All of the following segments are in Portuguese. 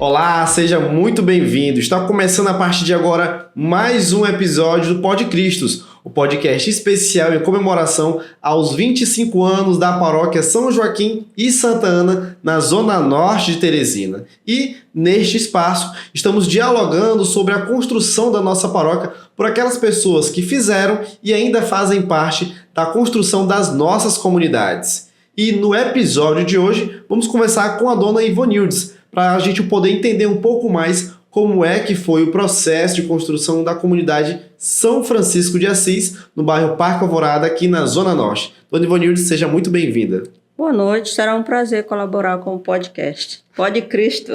Olá, seja muito bem-vindo. Está começando a partir de agora mais um episódio do Pod Cristos, o podcast especial em comemoração aos 25 anos da paróquia São Joaquim e Santa Ana, na zona norte de Teresina. E, neste espaço, estamos dialogando sobre a construção da nossa paróquia por aquelas pessoas que fizeram e ainda fazem parte da construção das nossas comunidades. E no episódio de hoje, vamos conversar com a dona Ivonildes, para a gente poder entender um pouco mais como é que foi o processo de construção da comunidade São Francisco de Assis, no bairro Parque Alvorada, aqui na Zona Norte. Dona Ivonildes, seja muito bem-vinda. Boa noite, será um prazer colaborar com o podcast. Pod Cristo.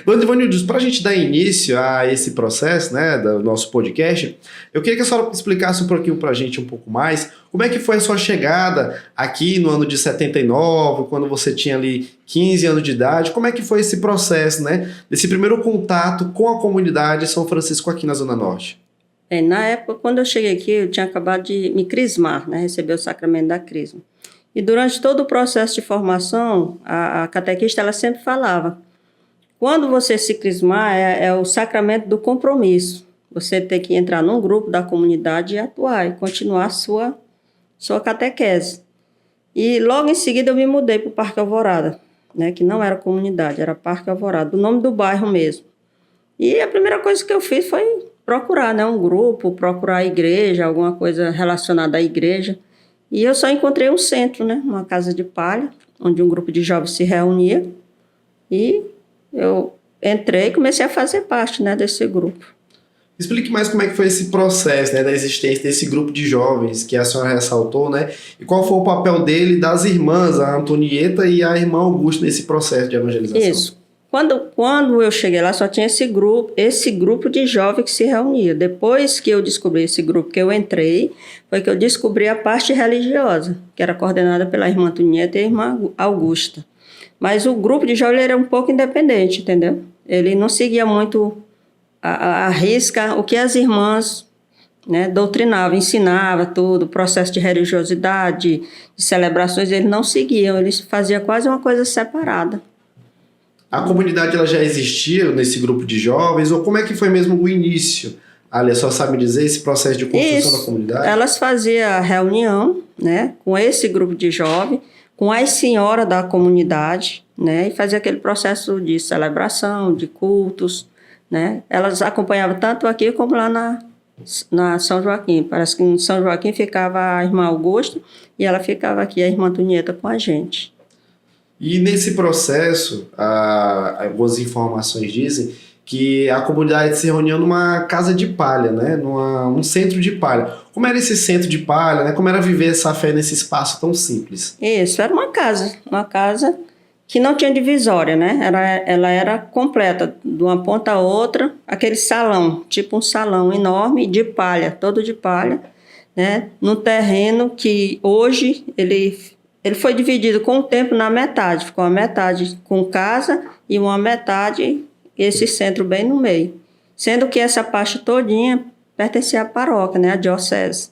Dona Ivonildes, para a gente dar início a esse processo, né, do nosso podcast, eu queria que a senhora explicasse um pouquinho para a gente um pouco mais como é que foi a sua chegada aqui no ano de 79, quando você tinha ali 15 anos de idade, como é que foi esse processo, né, desse primeiro contato com a comunidade São Francisco aqui na Zona Norte? Na época, quando eu cheguei aqui, eu tinha acabado de me crismar, né, receber o sacramento da crisma. E durante todo o processo de formação, a catequista ela sempre falava, quando você se crismar, é o sacramento do compromisso. Você tem que entrar num grupo da comunidade e atuar, e continuar a sua catequese. E logo em seguida eu me mudei para o Parque Alvorada, né, que não era comunidade, era Parque Alvorada, o nome do bairro mesmo. E a primeira coisa que eu fiz foi procurar, né, um grupo, procurar a igreja, alguma coisa relacionada à igreja. E eu só encontrei um centro, né, uma casa de palha, onde um grupo de jovens se reunia. E eu entrei e comecei a fazer parte, né, desse grupo. Explique mais como é que foi esse processo, né, da existência desse grupo de jovens que a senhora ressaltou, né? E qual foi o papel dele das irmãs, a Antonieta e a irmã Augusta, nesse processo de evangelização? Isso. Quando eu cheguei lá, só tinha esse grupo de jovens que se reunia. Depois que eu descobri esse grupo, que eu entrei, foi que eu descobri a parte religiosa, que era coordenada pela irmã Antonieta e a irmã Augusta. Mas o grupo de jovens era um pouco independente, entendeu? Ele não seguia muito a risca o que as irmãs, né, doutrinavam, ensinavam tudo, o processo de religiosidade, de celebrações, eles não seguiam, eles faziam quase uma coisa separada. A comunidade ela já existia nesse grupo de jovens, ou como é que foi mesmo o início? Ali, a senhora sabe dizer esse processo de construção da comunidade? Elas faziam a reunião, né, com esse grupo de jovens, com as senhoras da comunidade, né, e fazia aquele processo de celebração, de cultos, né. Elas acompanhavam tanto aqui como lá na São Joaquim. Parece que em São Joaquim ficava a irmã Augusta e ela ficava aqui, a irmã Antonieta, com a gente. E nesse processo, algumas informações dizem que a comunidade se reunia numa casa de palha, né? Um centro de palha. Como era esse centro de palha, né? Como era viver essa fé nesse espaço tão simples? Isso, era uma casa que não tinha divisória, né? Ela era completa, de uma ponta a outra, aquele salão, tipo um salão enorme de palha, todo de palha, né? Num terreno que hoje ele foi dividido com o tempo na metade. Ficou uma metade com casa e uma metade esse centro bem no meio. Sendo que essa parte todinha pertencia à paróquia, né, à diocese.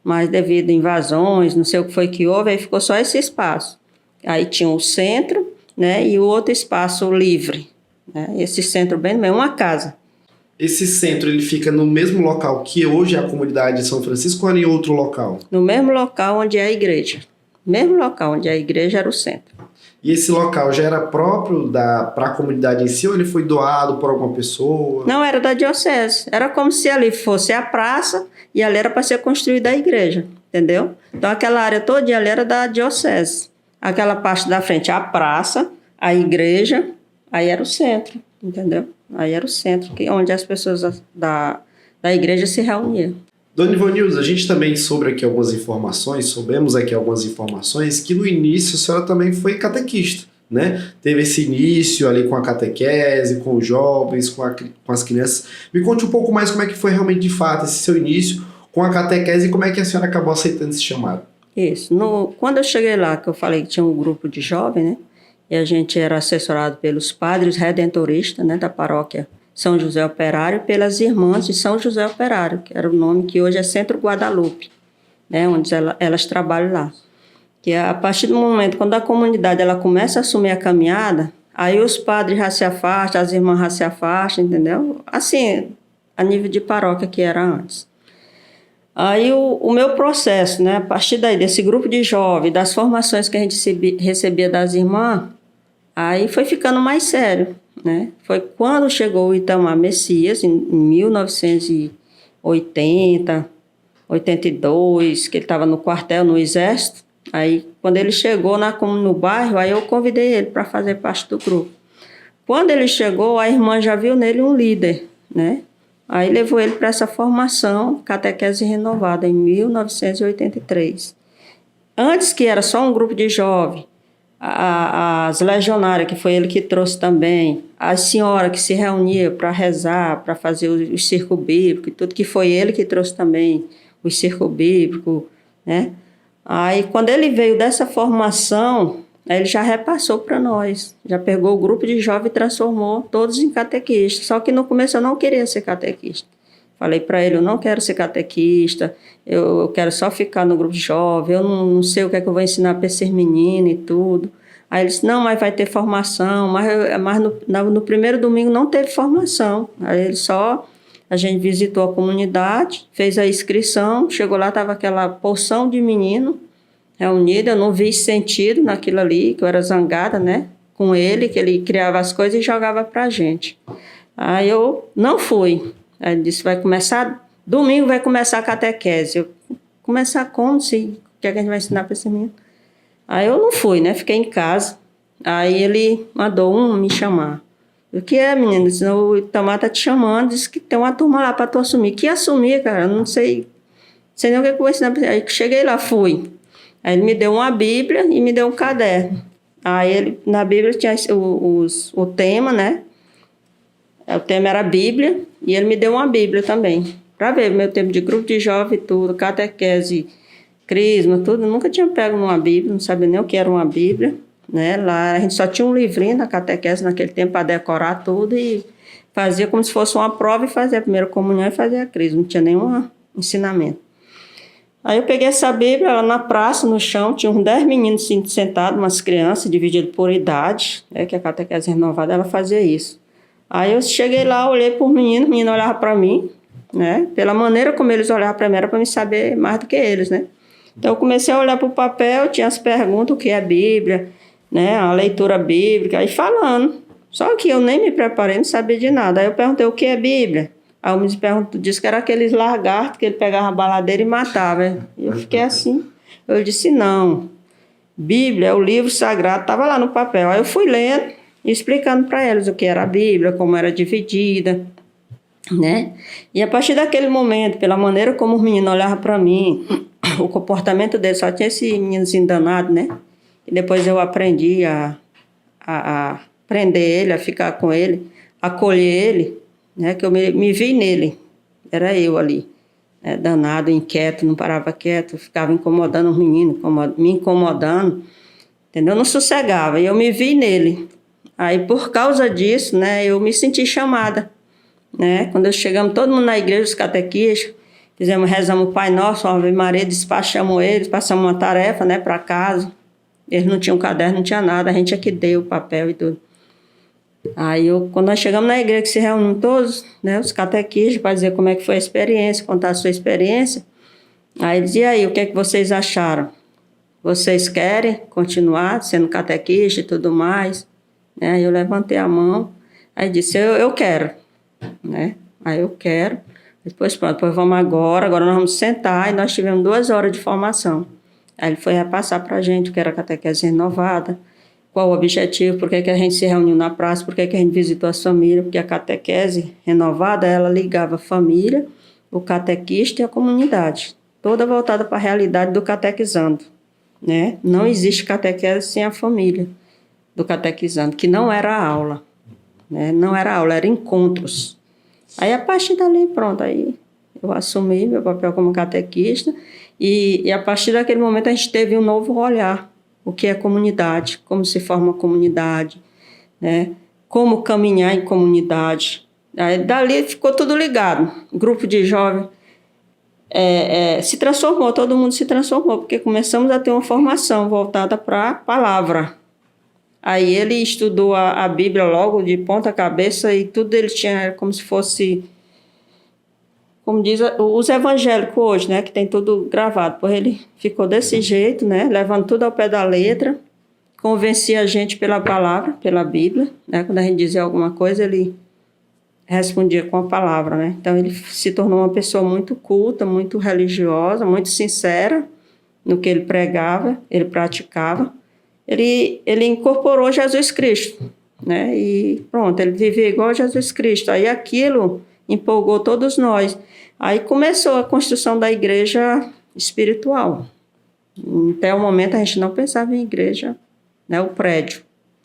Mas devido a invasões, não sei o que foi que houve, aí ficou só esse espaço. Aí tinha o centro, né, e o outro espaço livre. Né, esse centro bem no meio, uma casa. Esse centro ele fica no mesmo local que hoje é a comunidade de São Francisco ou em outro local? No mesmo local onde é a igreja. Mesmo local onde a igreja era o centro. E esse local já era próprio para a comunidade em si ou ele foi doado por alguma pessoa? Não, era da diocese. Era como se ali fosse a praça e ali era para ser construída a igreja, entendeu? Então aquela área toda ali era da diocese. Aquela parte da frente, a praça, a igreja, aí era o centro, entendeu? Aí era o centro, onde as pessoas da igreja se reuniam. Dona Ivonildes, a gente também soubemos aqui algumas informações que no início a senhora também foi catequista, né? Teve esse início ali com a catequese, com os jovens, com as crianças. Me conte um pouco mais como é que foi realmente de fato esse seu início com a catequese e como é que a senhora acabou aceitando esse chamado. Isso. Quando eu cheguei lá, que eu falei que tinha um grupo de jovens, né? E a gente era assessorado pelos padres redentoristas, né, da paróquia São José Operário, pelas irmãs de São José Operário, que era o nome que hoje é Centro Guadalupe, né, onde elas trabalham lá. Que a partir do momento, quando a comunidade ela começa a assumir a caminhada, Aí os padres já se afastam, as irmãs já se afastam, entendeu? Assim, a nível de paróquia que era antes. Aí o meu processo, né, a partir daí, desse grupo de jovens, das formações que a gente recebia das irmãs, aí foi ficando mais sério, né? Foi quando chegou o Itamar Messias, em 1980, 82, que ele estava no quartel, no Exército. Aí, quando ele chegou no bairro, aí eu convidei ele para fazer parte do grupo. Quando ele chegou, a irmã já viu nele um líder, né? Aí levou ele para essa formação, catequese renovada, em 1983. Antes, que era só um grupo de jovens, as legionárias, que foi ele que trouxe também, a senhora que se reunia para rezar, para fazer o circo bíblico, e tudo, que foi ele que trouxe também o circo bíblico, né? Aí, quando ele veio dessa formação, ele já repassou para nós, já pegou o grupo de jovens e transformou todos em catequistas. Só que no começo eu não queria ser catequista. Falei para ele, eu não quero ser catequista, eu quero só ficar no grupo de jovens, eu não sei o que é que eu vou ensinar para esses meninos e tudo. Aí ele disse, não, mas vai ter formação, mas no primeiro domingo não teve formação. Aí a gente visitou a comunidade, fez a inscrição, chegou lá, estava aquela porção de menino reunida, eu não vi sentido naquilo ali, que eu era zangada, né, com ele, que ele criava as coisas e jogava pra gente. Aí eu não fui. Aí ele disse, domingo vai começar a catequese. Eu, começar como? O que é que a gente vai ensinar para esse menino? Aí eu não fui, né, fiquei em casa. Aí ele mandou me chamar. O que é, menino? Disse, o Itamar tá te chamando, disse que tem uma turma lá para tu assumir. Que assumir, cara? Eu não sei nem o que eu vou ensinar. Aí cheguei lá, fui. Aí ele me deu uma Bíblia e me deu um caderno. Aí na Bíblia tinha o tema, né? O tema era a Bíblia, e ele me deu uma Bíblia também. Para ver, meu tempo de grupo de jovem, tudo, catequese, crisma, tudo. Eu nunca tinha pego numa Bíblia, não sabia nem o que era uma Bíblia. Né? Lá a gente só tinha um livrinho na catequese naquele tempo para decorar tudo e fazia como se fosse uma prova e fazia a primeira comunhão e fazia a crisma, não tinha nenhum ensinamento. Aí eu peguei essa Bíblia lá na praça, no chão, tinha uns 10 meninos sentados, umas crianças divididas por idade, né, que a catequese renovada ela fazia isso. Aí eu cheguei lá, olhei para os meninos, o menino olhava para mim, né, pela maneira como eles olhavam para mim, era para me saber mais do que eles, né. Então eu comecei a olhar para o papel, tinha as perguntas, o que é Bíblia, né, a leitura bíblica, aí falando. Só que eu nem me preparei, não sabia de nada. Aí eu perguntei o que é Bíblia. Aí o me disse que era aqueles lagartos que ele pegava a baladeira e matava. E eu fiquei assim. Eu disse, não, Bíblia é o livro sagrado, estava lá no papel. Aí eu fui lendo e explicando para eles o que era a Bíblia, como era dividida, né? E a partir daquele momento, pela maneira como os meninos olhavam para mim, o comportamento deles, só tinha esse meninozinho danado, né? E depois eu aprendi a prender ele, a ficar com ele, acolher ele, né? Que eu me vi nele, era eu ali, né? Danado, inquieto, não parava quieto, ficava incomodando os meninos, me incomodando, entendeu? Não sossegava, e eu me vi nele. Aí, por causa disso, né, eu me senti chamada, né? Quando chegamos todo mundo na igreja, os catequistas, rezamos o Pai Nosso, Ave Maria, despachamos eles, passamos uma tarefa, né, para casa. Eles não tinham caderno, não tinha nada, a gente é que deu o papel e tudo. Aí, quando nós chegamos na igreja, que se reúnem todos, né, os catequistas, para dizer como é que foi a experiência, contar a sua experiência, aí eles, e aí, o que é que vocês acharam? Vocês querem continuar sendo catequista e tudo mais? Né? Aí eu levantei a mão, aí disse, eu quero, né? Aí eu quero. Depois, pronto, depois vamos agora nós vamos sentar, e nós tivemos 2 horas de formação. Aí ele foi repassar para a gente o que era a catequese renovada, qual o objetivo, por que a gente se reuniu na praça, por que a gente visitou as famílias, porque a catequese renovada, ela ligava a família, o catequista e a comunidade, toda voltada para a realidade do catequizando, né? Não existe catequese sem a família do catequizando, que não era aula, né? Não era aula, era encontros. Aí, a partir dali, pronto, aí eu assumi meu papel como catequista e a partir daquele momento a gente teve um novo olhar, o que é comunidade, como se forma comunidade, né? Como caminhar em comunidade. Aí, dali ficou tudo ligado. O grupo de jovens se transformou, todo mundo se transformou, porque começamos a ter uma formação voltada para a palavra. Aí ele estudou a Bíblia logo de ponta cabeça e tudo ele tinha como se fosse, como diz os evangélicos hoje, né? Que tem tudo gravado. Pois ele ficou desse jeito, né? Levando tudo ao pé da letra, convencia a gente pela palavra, pela Bíblia, né? Quando a gente dizia alguma coisa, ele respondia com a palavra, né? Então ele se tornou uma pessoa muito culta, muito religiosa, muito sincera no que ele pregava, ele praticava. Ele incorporou Jesus Cristo, né? E pronto, ele vivia igual a Jesus Cristo. Aí aquilo empolgou todos nós. Aí começou a construção da igreja espiritual. Até o momento a gente não pensava em igreja, né? O prédio.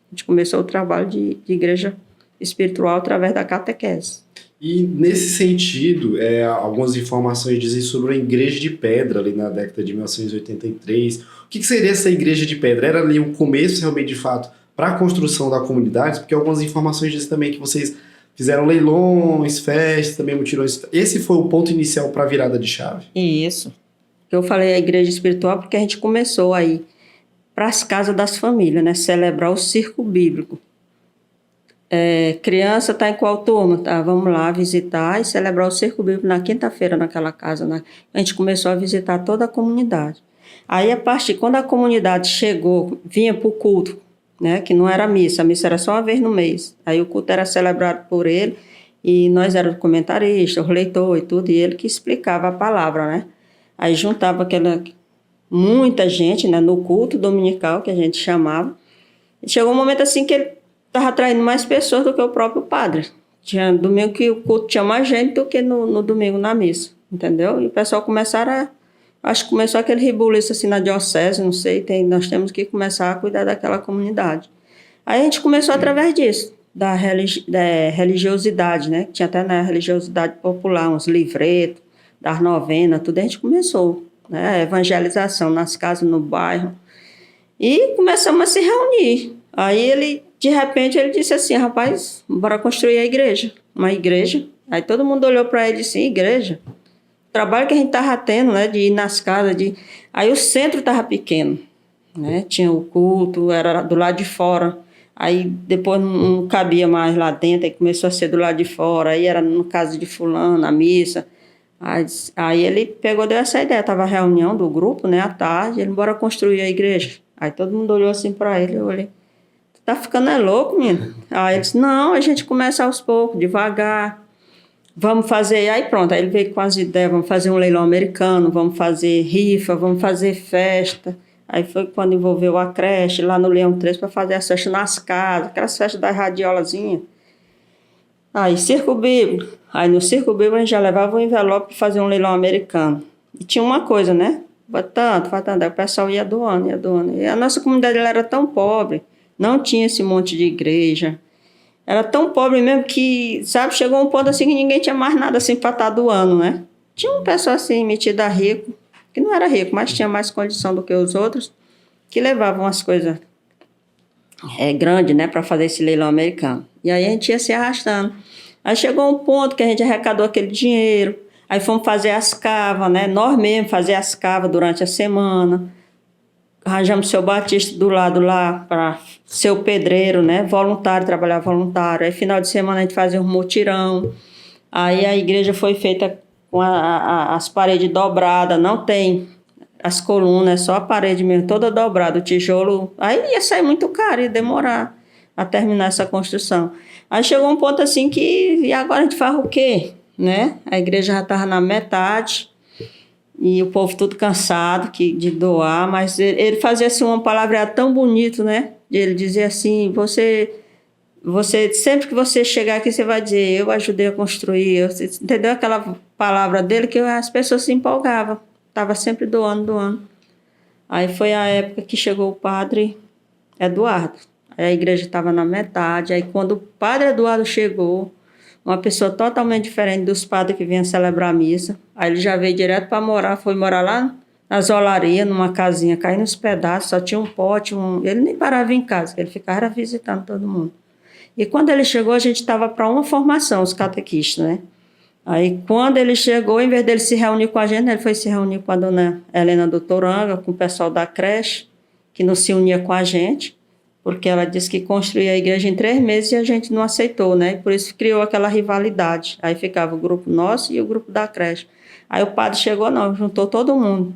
A gente começou o trabalho de igreja espiritual através da catequese. E nesse sentido, algumas informações dizem sobre a igreja de pedra ali na década de 1983. O que seria essa igreja de pedra? Era ali o começo realmente de fato para a construção da comunidade? Porque algumas informações dizem também que vocês fizeram leilões, festas, também mutirões. Esse foi o ponto inicial para a virada de chave? Isso. Eu falei a igreja espiritual porque a gente começou aí para as casas das famílias, né? Celebrar o circo bíblico. Criança está em qual turma? Tá, vamos lá visitar e celebrar o circo bíblico na quinta-feira naquela casa, né? A gente começou a visitar toda a comunidade. Aí, quando a comunidade chegou, vinha para o culto, né? Que não era missa, a missa era só uma vez no mês. Aí o culto era celebrado por ele e nós éramos comentaristas, o leitor e tudo, e ele que explicava a palavra, né? Aí juntava muita gente, né? No culto dominical, que a gente chamava. E chegou um momento assim que ele estava atraindo mais pessoas do que o próprio padre. Tinha domingo que o culto tinha mais gente do que no domingo na missa, entendeu? E o pessoal acho que começou aquele rebuliço assim na diocese, não sei, nós temos que começar a cuidar daquela comunidade. Aí a gente começou através disso, da religiosidade, né? Tinha até na religiosidade popular, uns livretos, das novenas, tudo a gente começou, né? A evangelização nas casas, no bairro. E começamos a se reunir. Aí de repente ele disse assim, rapaz, bora construir a igreja, uma igreja. Aí todo mundo olhou para ele e disse, igreja? O trabalho que a gente estava tendo, né, de ir nas casas, aí o centro estava pequeno, né, tinha o culto, era do lado de fora, aí depois não cabia mais lá dentro, aí começou a ser do lado de fora, aí era no caso de fulano, a missa. Aí ele deu essa ideia, estava a reunião do grupo, né, à tarde, ele bora construir a igreja. Aí todo mundo olhou assim para ele, eu olhei, tá ficando louco, menino? Aí ele disse, não, a gente começa aos poucos, devagar, vamos fazer, aí pronto, aí ele veio com as ideias, vamos fazer um leilão americano, vamos fazer rifa, vamos fazer festa. Aí foi quando envolveu a creche, lá no Leão 3, para fazer as festas nas casas, aquelas festas das radiolazinhas. Aí, circo bíblico. Aí no circo bíblico a gente já levava um envelope para fazer um leilão americano. E tinha uma coisa, né? Vai tanto. Aí o pessoal ia doando. E a nossa comunidade ela era tão pobre, não tinha esse monte de igreja. Era tão pobre mesmo que, sabe, chegou um ponto assim que ninguém tinha mais nada assim para estar doando, né? Tinha um pessoal assim, metido a rico, que não era rico, mas tinha mais condição do que os outros, que levavam as coisas grandes, né, para fazer esse leilão americano. E aí a gente ia se arrastando. Aí chegou um ponto que a gente arrecadou aquele dinheiro, aí fomos fazer as cavas, né? Nós mesmos fazer as cavas durante a semana. Arranjamos o seu Batista do lado lá para ser o pedreiro, né? Voluntário, trabalhar voluntário. Aí final de semana a gente fazia um mutirão. Aí a igreja foi feita com as paredes dobradas, não tem as colunas, é só a parede mesmo, toda dobrada, o tijolo. Aí ia sair muito caro, ia demorar a terminar essa construção. Aí chegou um ponto assim que, e agora a gente faz o quê? Né? A igreja já estava na metade e o povo tudo cansado de doar, mas ele fazia assim uma palavra tão bonita, né? Ele dizia assim, você sempre que você chegar aqui, você vai dizer, eu ajudei a construir, entendeu? Aquela palavra dele que as pessoas se empolgavam, estava sempre doando. Aí foi a época que chegou o padre Eduardo. Aí a igreja estava na metade, aí quando o padre Eduardo chegou, uma pessoa totalmente diferente dos padres que vinham celebrar a missa, aí ele já veio direto para foi morar lá nas olarias, numa casinha, caindo nos pedaços, só tinha um pote, ele nem parava em casa, ele ficava visitando todo mundo. E quando ele chegou, a gente estava para uma formação, os catequistas, né? Aí quando ele chegou, em vez dele se reunir com a gente, ele foi se reunir com a dona Helena Doutoranga, com o pessoal da creche, que não se unia com a gente, porque ela disse que construía a igreja em 3 meses e a gente não aceitou, né? Por isso criou aquela rivalidade. Aí ficava o grupo nosso e o grupo da creche. Aí o padre chegou, não, juntou todo mundo.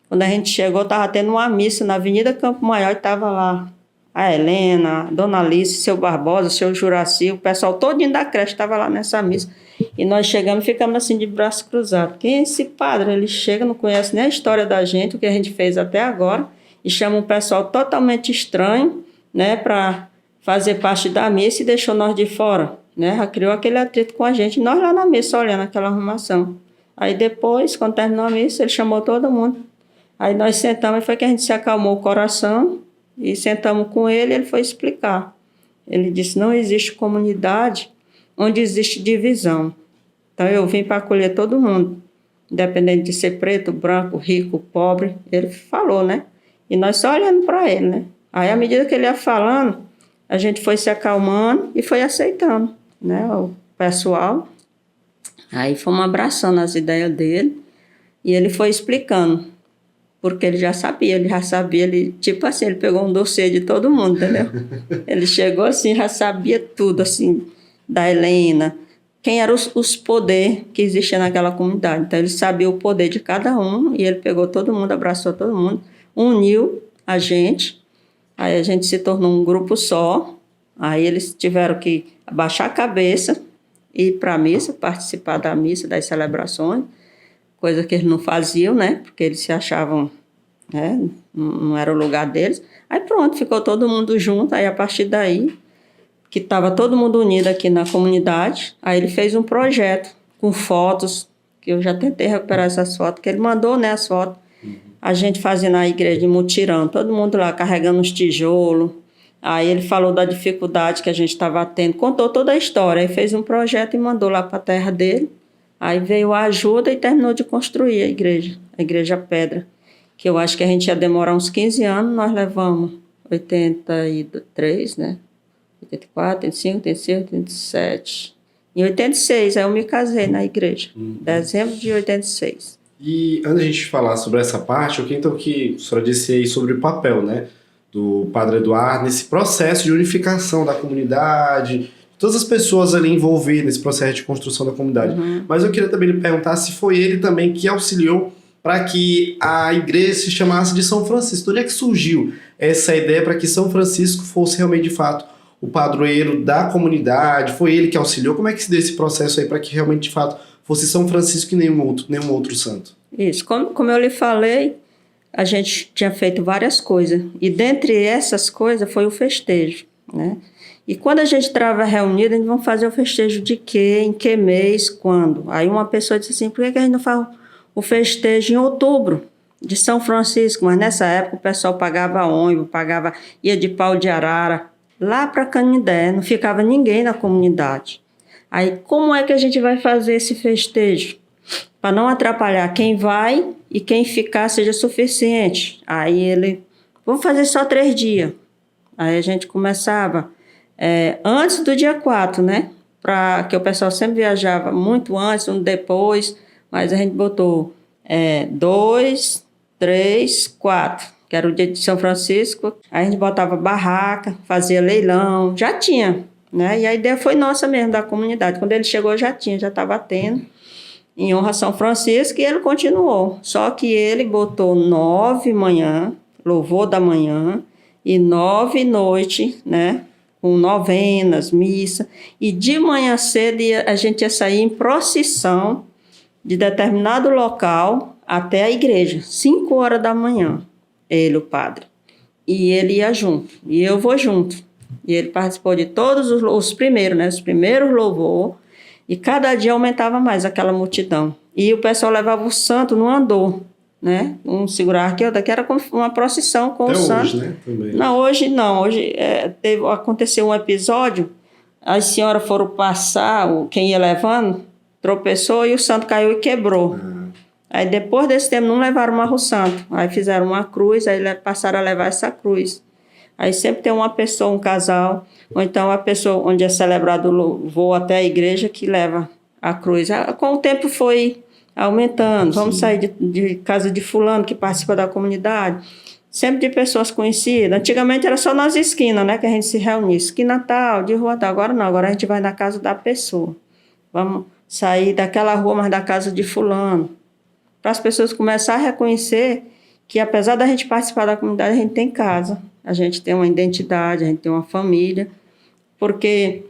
Quando a gente chegou, estava tendo uma missa na Avenida Campo Maior e estava lá a Helena, a Dona Alice, seu Barbosa, seu Juraci, o pessoal todinho da creche estava lá nessa missa. E nós chegamos e ficamos assim de braço cruzado. Quem é esse padre? Ele chega, não conhece nem a história da gente, o que a gente fez até agora, e chama um pessoal totalmente estranho, né, para fazer parte da missa e deixou nós de fora, né? Já criou aquele atrito com a gente, nós lá na missa olhando aquela arrumação. Aí depois, quando terminou a missa, ele chamou todo mundo. Aí nós sentamos e foi que a gente se acalmou o coração e sentamos com ele e ele foi explicar. Ele disse, não existe comunidade onde existe divisão. Então eu vim para acolher todo mundo, independente de ser preto, branco, rico, pobre. Ele falou, né? E nós só olhando para ele, né? Aí, à medida que ele ia falando, a gente foi se acalmando e foi aceitando, né? O pessoal. Aí fomos abraçando as ideias dele e ele foi explicando, porque ele já sabia, ele, tipo assim, ele pegou um dossiê de todo mundo, entendeu? Ele chegou assim, já sabia tudo, assim, da Helena, quem eram os poderes que existiam naquela comunidade. Então, ele sabia o poder de cada um e ele pegou todo mundo, abraçou todo mundo, uniu a gente. Aí a gente se tornou um grupo só. Aí eles tiveram que abaixar a cabeça, ir para a missa, participar da missa, das celebrações, coisa que eles não faziam, né? Porque eles se achavam, né? Não era o lugar deles. Aí pronto, ficou todo mundo junto. Aí a partir daí, que estava todo mundo unido aqui na comunidade, aí ele fez um projeto com fotos, que eu já tentei recuperar essas fotos, que ele mandou, né, as fotos. A gente fazia na igreja de mutirão, todo mundo lá carregando os tijolos. Aí ele falou da dificuldade que a gente estava tendo, contou toda a história, aí fez um projeto e mandou lá para a terra dele. Aí veio a ajuda e terminou de construir a igreja Pedra, que eu acho que a gente ia demorar uns 15 anos, nós levamos 83, né? 84, 85, 86, 87. Em 86, aí eu me casei na igreja, dezembro de 86. E antes de a gente falar sobre essa parte, eu queria então que a senhora disse aí sobre o papel, né, do Padre Eduardo nesse processo de unificação da comunidade, todas as pessoas ali envolvidas nesse processo de construção da comunidade. Mas eu queria também lhe perguntar se foi ele também que auxiliou para que a igreja se chamasse de São Francisco. De onde é que surgiu essa ideia para que São Francisco fosse realmente, de fato, o padroeiro da comunidade? Foi ele que auxiliou? Como é que se deu esse processo aí para que realmente, de fato, fosse São Francisco e nenhum outro santo? Isso, como eu lhe falei, a gente tinha feito várias coisas. E dentre essas coisas foi o festejo, né? E quando a gente estava reunido, a gente vai fazer o festejo de quê? Em que mês? Quando? Aí uma pessoa disse assim, por que a gente não faz o festejo em outubro de São Francisco? Mas nessa época o pessoal pagava ônibus, ia de Pau de Arara, lá para Canindé, não ficava ninguém na comunidade. Aí, como é que a gente vai fazer esse festejo? Para não atrapalhar quem vai e quem ficar seja suficiente. Aí vamos fazer só 3 dias. Aí a gente começava antes do dia 4, né? Que o pessoal sempre viajava muito antes, um depois, mas a gente botou 2, 3, 4, que era o dia de São Francisco. Aí a gente botava barraca, fazia leilão, já tinha, né? E a ideia foi nossa mesmo, da comunidade. Quando ele chegou, já estava tendo, em honra a São Francisco, e ele continuou. Só que ele botou 9 manhã, louvor da manhã, e 9 noite, né? Com novenas, missa. E de manhã cedo a gente ia sair em procissão de determinado local até a igreja, 5 horas da manhã, ele, o padre. E ele ia junto, e eu vou junto. E ele participou de todos os primeiros, né? Os primeiros louvor. E cada dia aumentava mais aquela multidão. E o pessoal levava o santo no andor, né? Um segurava aqui, outro aqui, era como uma procissão com até o santo. Hoje, né? Também. Não, hoje não. Hoje aconteceu um episódio, as senhoras foram passar, quem ia levando, tropeçou e o santo caiu e quebrou. Aí depois desse tempo não levaram mais o santo. Aí fizeram uma cruz, aí passaram a levar essa cruz. Aí sempre tem uma pessoa, um casal, ou então a pessoa onde é celebrado o louvor até a igreja que leva a cruz. Com o tempo foi aumentando. Vamos sair de casa de fulano que participa da comunidade. sempre de pessoas conhecidas. Antigamente era só nas esquinas, né, que a gente se reunia. Esquina tal, de rua tal. Agora não, agora a gente vai na casa da pessoa. Vamos sair daquela rua, mas da casa de fulano. Para as pessoas começarem a reconhecer que, apesar da gente participar da comunidade, a gente tem casa, a gente tem uma identidade, a gente tem uma família. Porque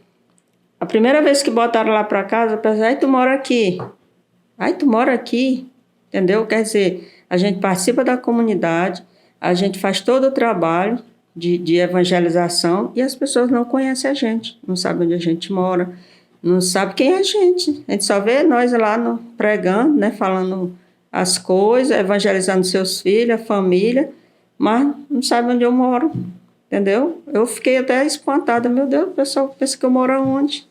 a primeira vez que botaram lá para casa, eu pensei, tu mora aqui. Tu mora aqui, entendeu? Quer dizer, a gente participa da comunidade, a gente faz todo o trabalho de evangelização e as pessoas não conhecem a gente, não sabem onde a gente mora, não sabem quem é a gente. A gente só vê nós lá pregando, né, falando as coisas, evangelizando seus filhos, a família, mas não sabe onde eu moro, entendeu? Eu fiquei até espantada, meu Deus, o pessoal pensa que eu moro onde?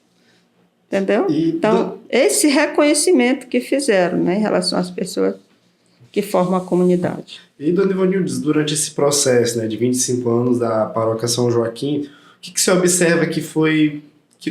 Entendeu? Então, esse reconhecimento que fizeram, né, em relação às pessoas que formam a comunidade. E, dona Ivonildes, durante esse processo, né, de 25 anos da Paróquia São Joaquim, o que você observa que foi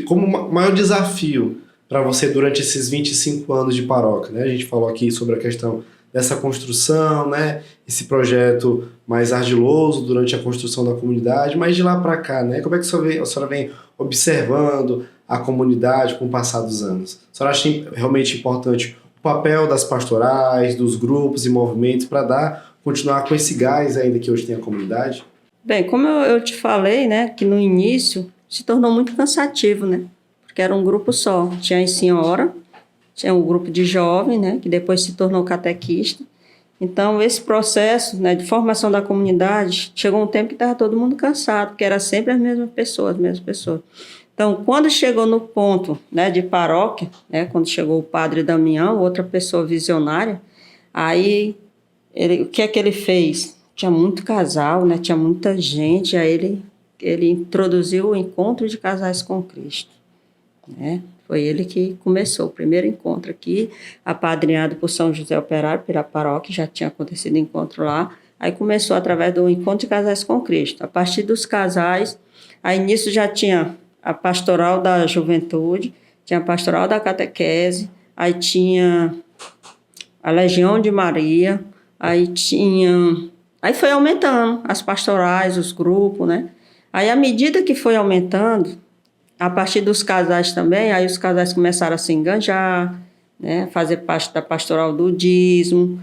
como o maior desafio para você durante esses 25 anos de paróquia, né? A gente falou aqui sobre a questão dessa construção, né? Esse projeto mais ardiloso durante a construção da comunidade, mas de lá para cá, né? Como é que a senhora vem observando a comunidade com o passar dos anos? A senhora acha realmente importante o papel das pastorais, dos grupos e movimentos para continuar com esse gás ainda que hoje tem a comunidade? Bem, como eu te falei, né, que no início se tornou muito cansativo, né? Porque era um grupo só. Tinha a senhora, tinha um grupo de jovens, né, que depois se tornou catequista. Então, esse processo, né, de formação da comunidade, chegou um tempo que estava todo mundo cansado, porque era sempre as mesmas pessoas. Então, quando chegou no ponto, né, de paróquia, né, quando chegou o padre Damião, outra pessoa visionária, aí o que é que ele fez? Tinha muito casal, né, tinha muita gente, aí ele introduziu o encontro de casais com Cristo, né? Foi ele que começou o primeiro encontro aqui, apadrinhado por São José Operário, pela paróquia, já tinha acontecido encontro lá. Aí começou através do encontro de casais com Cristo. A partir dos casais, aí nisso já tinha a pastoral da juventude, tinha a pastoral da catequese, aí tinha a Legião de Maria, aí foi aumentando as pastorais, os grupos, né? Aí, à medida que foi aumentando, a partir dos casais também, aí os casais começaram a se enganjar, né? Fazer parte da pastoral do dízimo,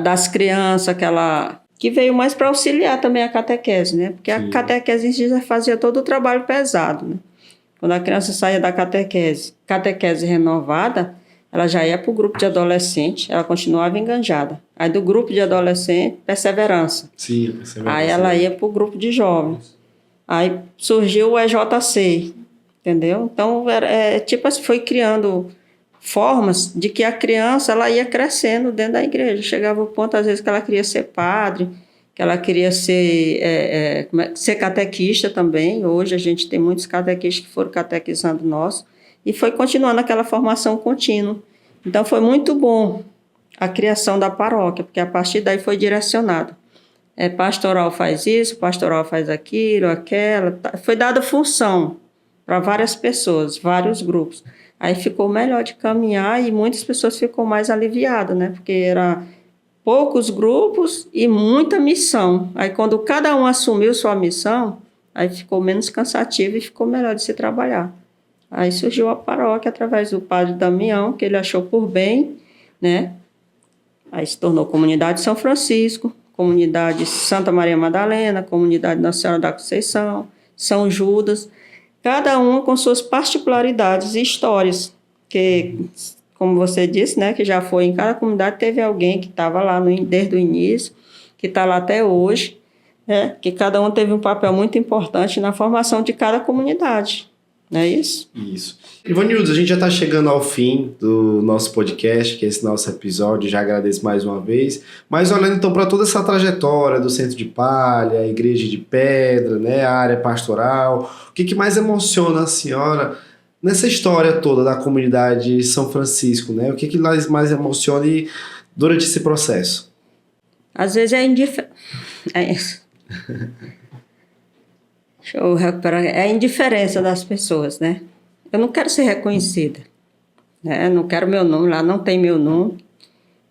das crianças, que veio mais para auxiliar também a catequese, né? Porque a catequese em si já fazia todo o trabalho pesado, né? Quando a criança saía da catequese renovada, ela já ia para o grupo de adolescente, ela continuava enganjada. Aí do grupo de adolescente, perseverança. Sim, perseverança. Aí ela ia para o grupo de jovens. Aí surgiu o EJC, entendeu? Então, tipo assim, foi criando formas de que a criança ela ia crescendo dentro da igreja. Chegava o ponto, às vezes, que ela queria ser padre, que ela queria ser catequista também. Hoje a gente tem muitos catequistas que foram catequizando nós. E foi continuando aquela formação contínua. Então, foi muito bom a criação da paróquia, porque a partir daí foi direcionado. Pastoral faz isso, pastoral faz aquilo, aquela. Foi dada função para várias pessoas, vários grupos. Aí ficou melhor de caminhar e muitas pessoas ficou mais aliviadas, né? Porque era poucos grupos e muita missão. Aí quando cada um assumiu sua missão, aí ficou menos cansativo e ficou melhor de se trabalhar. Aí surgiu a paróquia através do padre Damião, que ele achou por bem, né? Aí se tornou Comunidade São Francisco, Comunidade Santa Maria Madalena, Comunidade Nossa Senhora da Conceição, São Judas, cada uma com suas particularidades e histórias, que, como você disse, né, que já foi em cada comunidade, teve alguém que estava lá desde o início, que está lá até hoje, né, que cada um teve um papel muito importante na formação de cada comunidade. Não é isso? Isso. Ivonildes, a gente já está chegando ao fim do nosso podcast, que é esse nosso episódio, já agradeço mais uma vez, mas olhando então para toda essa trajetória do Centro de Palha, a Igreja de Pedra, né, a área pastoral, o que mais emociona a senhora nessa história toda da comunidade São Francisco, né? O que mais emociona durante esse processo? Às vezes é indiferente. Deixa eu recuperar. É a indiferença das pessoas, né? Eu não quero ser reconhecida, né? Não quero meu nome lá, não tem meu nome.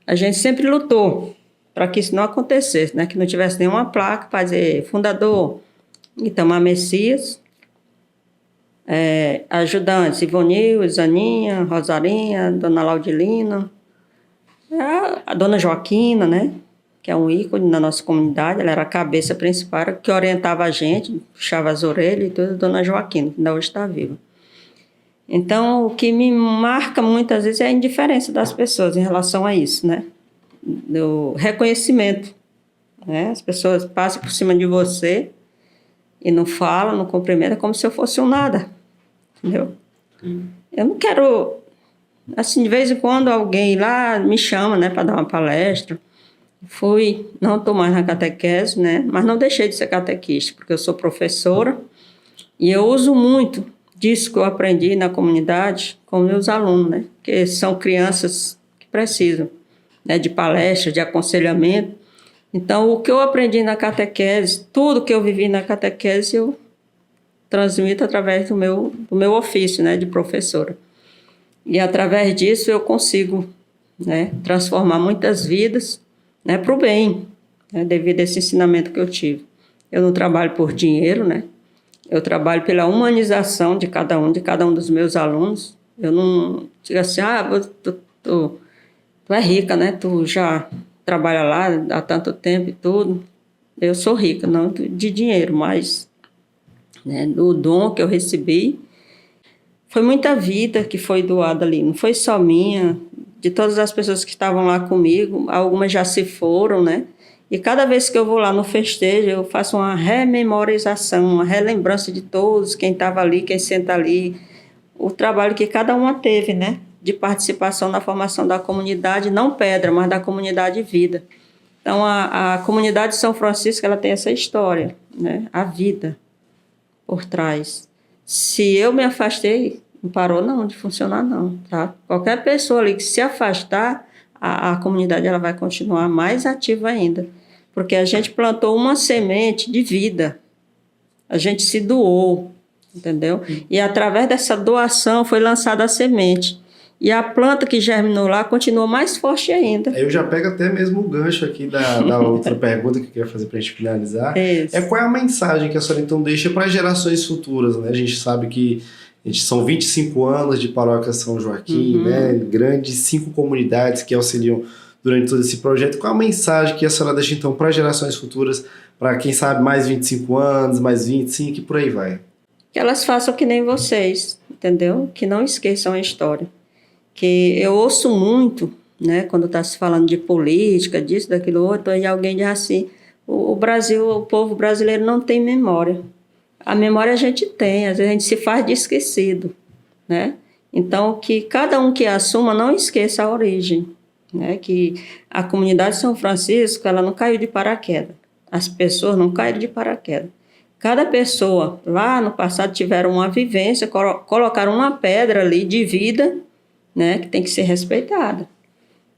A gente sempre lutou para que isso não acontecesse, né? Que não tivesse nenhuma placa para dizer fundador Itamar Messias, ajudantes Ivonil, Zaninha, Rosarinha, Dona Laudilina, a Dona Joaquina, né? Que é um ícone na nossa comunidade, ela era a cabeça principal, que orientava a gente, puxava as orelhas e tudo, Dona Joaquina, que ainda hoje está viva. Então, o que me marca muitas vezes é a indiferença das pessoas em relação a isso, né? Do reconhecimento, né? As pessoas passam por cima de você e não falam, não cumprimentam, como se eu fosse um nada, entendeu? Eu não quero, assim, de vez em quando alguém lá me chama, né, para dar uma palestra. Não estou mais na catequese, né, mas não deixei de ser catequista, porque eu sou professora e eu uso muito disso que eu aprendi na comunidade com meus alunos, né, que são crianças que precisam, né, de palestra, de aconselhamento. Então, o que eu aprendi na catequese, tudo que eu vivi na catequese, eu transmito através do meu ofício, né, de professora. E através disso eu consigo, né, transformar muitas vidas, né, para o bem, né, devido a esse ensinamento que eu tive. Eu não trabalho por dinheiro, né? Eu trabalho pela humanização de cada um dos meus alunos. Eu não digo assim, tu é rica, né? Tu já trabalha lá há tanto tempo e tudo. Eu sou rica, não de dinheiro, mas, né, do dom que eu recebi. Foi muita vida que foi doada ali, não foi só minha, de todas as pessoas que estavam lá comigo, algumas já se foram, né? E cada vez que eu vou lá no festejo, eu faço uma rememorização, uma relembrança de todos, quem estava ali, quem senta ali, o trabalho que cada uma teve, né? De participação na formação da comunidade, não Pedra, mas da comunidade Vida. Então, a comunidade de São Francisco, ela tem essa história, né? A vida por trás. Se eu me afastei, não parou não de funcionar não, tá? Qualquer pessoa ali que se afastar, a comunidade ela vai continuar mais ativa ainda, porque a gente plantou uma semente de vida, a gente se doou, entendeu? E através dessa doação foi lançada a semente. E a planta que germinou lá continua mais forte ainda. Eu já pego até mesmo o gancho aqui da outra pergunta que eu queria fazer para a gente finalizar. Qual é a mensagem que a senhora então deixa para gerações futuras, né? A gente sabe que são 25 anos de Paróquia São Joaquim, né? Grandes 5 comunidades que auxiliam durante todo esse projeto. Qual a mensagem que a senhora deixa então para gerações futuras, para quem sabe mais 25 anos, mais 25 e por aí vai? Que elas façam que nem vocês, entendeu? Que não esqueçam a história. Que eu ouço muito, né, quando está se falando de política, disso, daquilo outro, e alguém diz assim, o Brasil, o povo brasileiro não tem memória. A memória a gente tem, às vezes a gente se faz de esquecido, né? Então, que cada um que assuma não esqueça a origem, né? Que a comunidade de São Francisco, ela não caiu de paraquedas. As pessoas não caíram de paraquedas. Cada pessoa, lá no passado, tiveram uma vivência, colocaram uma pedra ali de vida, né, que tem que ser respeitada.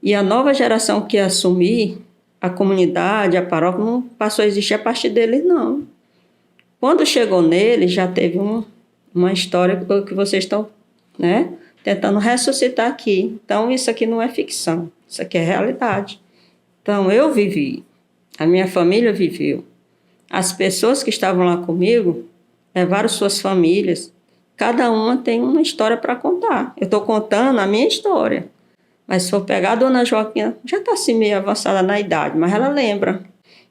E a nova geração que assumir, a comunidade, a paróquia, não passou a existir a partir deles, não. Quando chegou nele, já teve uma história que vocês estão, né, tentando ressuscitar aqui. Então, isso aqui não é ficção, isso aqui é realidade. Então, eu vivi, a minha família viveu. As pessoas que estavam lá comigo levaram suas famílias. Cada uma tem uma história para contar. Eu estou contando a minha história. Mas se for pegar a Dona Joaquina, já está assim meio avançada na idade, mas ela lembra.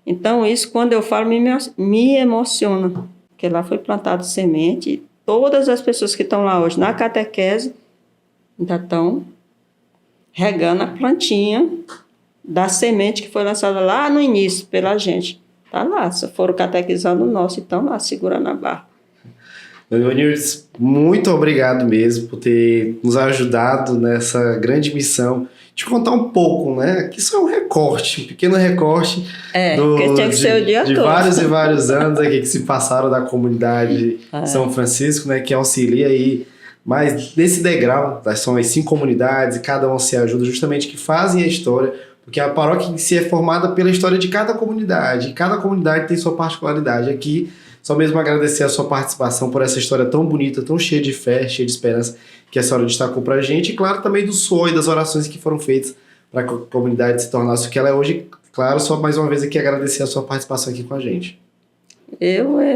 Então isso, quando eu falo, me emociona. Porque lá foi plantado semente e todas as pessoas que estão lá hoje na catequese ainda estão regando a plantinha da semente que foi lançada lá no início pela gente. Está lá, se foram catequizando o nosso, estão lá segurando a barra. Ivonildes, muito obrigado mesmo por ter nos ajudado nessa grande missão de contar um pouco, né? Que isso é um recorte, um pequeno recorte que tinha que ser o dia de todo. Vários e vários anos aqui que se passaram da comunidade São Francisco, né? Que auxilia aí, mas nesse degrau, são as 5 comunidades e cada uma se ajuda, justamente que fazem a história, porque a paróquia em si é formada pela história de cada comunidade, e cada comunidade tem sua particularidade. Aqui, só mesmo agradecer a sua participação por essa história tão bonita, tão cheia de fé, cheia de esperança, que a senhora destacou pra gente, e claro também do sonho e das orações que foram feitas para que a comunidade se tornasse o que ela é hoje, Claro, só mais uma vez aqui agradecer a sua participação aqui com a gente.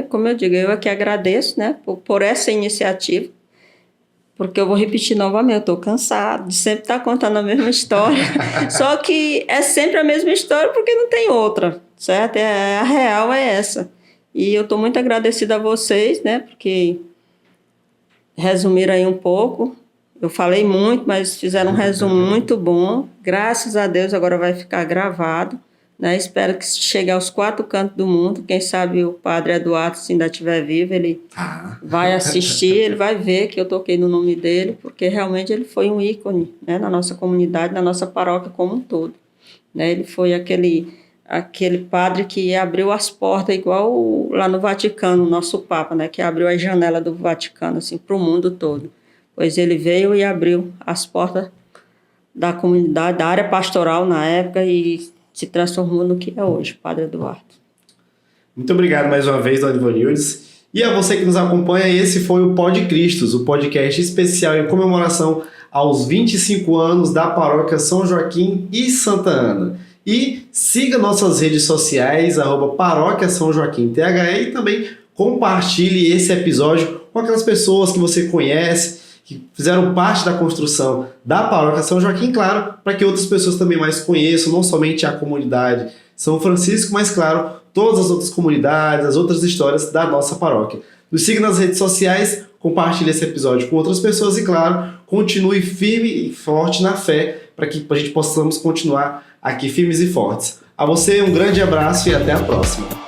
Como eu digo, eu aqui agradeço, né, por essa iniciativa, porque eu vou repetir novamente, eu estou cansado de sempre estar contando a mesma história, só que é sempre a mesma história porque não tem outra, certo? A real é essa. E eu estou muito agradecida a vocês, né, porque resumiram aí um pouco. Eu falei muito, mas fizeram um resumo muito bom. Graças a Deus agora vai ficar gravado, né? Espero que chegue aos 4 cantos do mundo. Quem sabe o padre Eduardo, se ainda estiver vivo, ele vai assistir, ele vai ver que eu toquei no nome dele, porque realmente ele foi um ícone, né, na nossa comunidade, na nossa paróquia como um todo, né? Ele foi aquele padre que abriu as portas, igual lá no Vaticano, o nosso Papa, né, que abriu a janela do Vaticano assim, para o mundo todo. Pois ele veio e abriu as portas da comunidade, da área pastoral na época, e se transformou no que é hoje, Padre Eduardo. Muito obrigado mais uma vez, Dona Ivanildes. E a você que nos acompanha, esse foi o Pod Cristos, o podcast especial em comemoração aos 25 anos da Paróquia São Joaquim e Santa Ana. E siga nossas redes sociais, @Paróquia São Joaquim THE, e também compartilhe esse episódio com aquelas pessoas que você conhece, que fizeram parte da construção da Paróquia São Joaquim, claro, para que outras pessoas também mais conheçam, não somente a comunidade São Francisco, mas, claro, todas as outras comunidades, as outras histórias da nossa paróquia. Nos siga nas redes sociais, compartilhe esse episódio com outras pessoas e, claro, continue firme e forte na fé para que a gente possamos continuar aqui firmes e fortes. A você, um grande abraço e até a próxima.